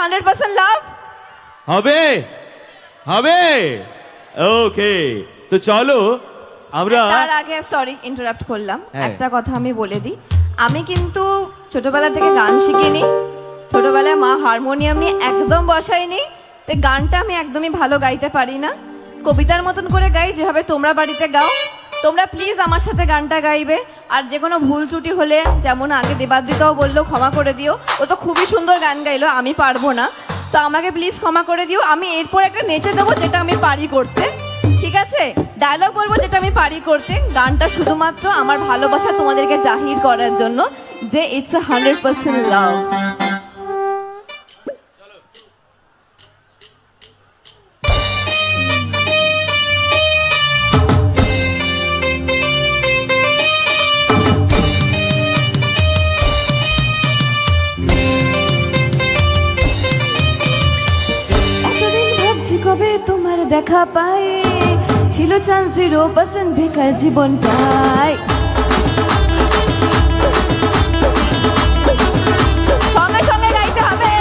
100% লাভ হবে হবে ওকে তো চলো আমরা তার আগে সরি ইন্টারাপ্ট করলাম একটা কথা আমি বলে দিই আমি কিন্তু ছোটবেলা থেকে গান শিখিনি ছোটবেলায় মা হারমোনিয়াম নিয়ে একদম বসায়নি তো গানটা আমি একদমই ভালো গাইতে পারি না কবিতার মতন করে গাই যেভাবে তোমরা বাড়িতে গাও তোমরা প্লিজ আমার সাথে গানটা গাইবে আর যে কোনো ভুল ত্রুটি হলে যেমন আগে দেবাদ্রিতাও বললো ক্ষমা করে দিও ও তো খুবই সুন্দর গান গাইলো আমি পারবো না তো আমাকে প্লিজ ক্ষমা করে দিও আমি এরপর একটা নেচে দেবো যেটা আমি পারি করতে ঠিক আছে ডায়লগ বলবো যেটা আমি পারি করতে গানটা শুধুমাত্র আমার ভালোবাসা তোমাদেরকে জাহির করার জন্য যে ইটস 100% লাভ কবে তোমার দেখা পাই ছিল চান্স 0% বেকার জীবনটাই সঙ্গে সঙ্গে গাইতে হবে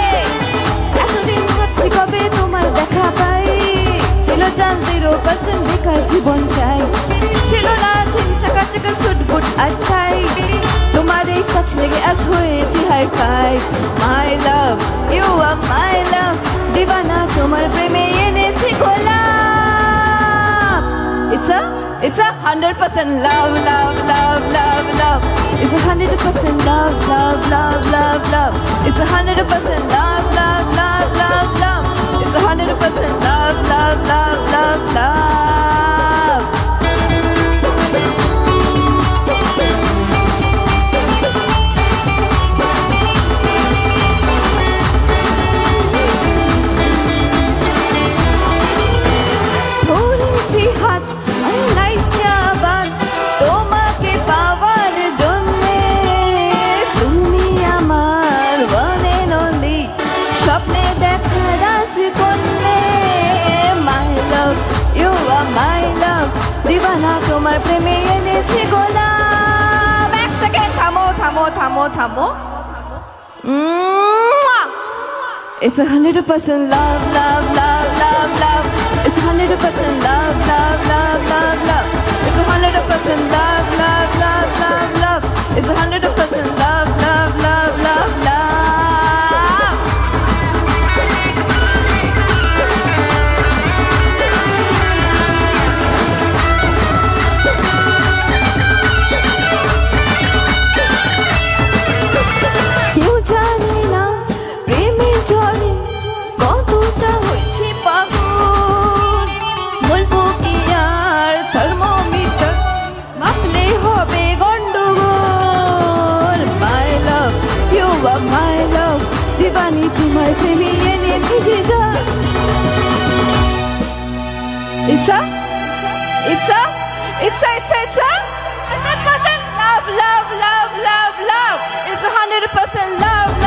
এতদিন ভাবছি কবে তোমার দেখা পাই ছিল চান্স 0% বেকার জীবনটাই ছিল না চিনচাকা চাকা সুটবুট আর ঠাই তোমার এই কাছ লেগে আজ হয়েছি hi fi my love you are my love দিবানা তোমার প্রেমে এনেছি গোলাপ It's a 100% love, love, love, love, love. It's a 100% love, love, love, love, love. It's a 100% love, love, love, love, love. It's a 100% love, love, love, love, love. দিবানা তোমার প্রেমে এনেছি গোলাপ এক সেকেন্ড থামো থামো থামো থামো It's a 100% love, love, love, love, love. It's a 100% love, love, love, love, love. It's a 100% love, love, love, love, love. It's a 100% love, love, love, love, love. দিবানি তোমার প্রেমে এনেছি যেটা It's a 100% love, love, love, love, love. It's a 100% love.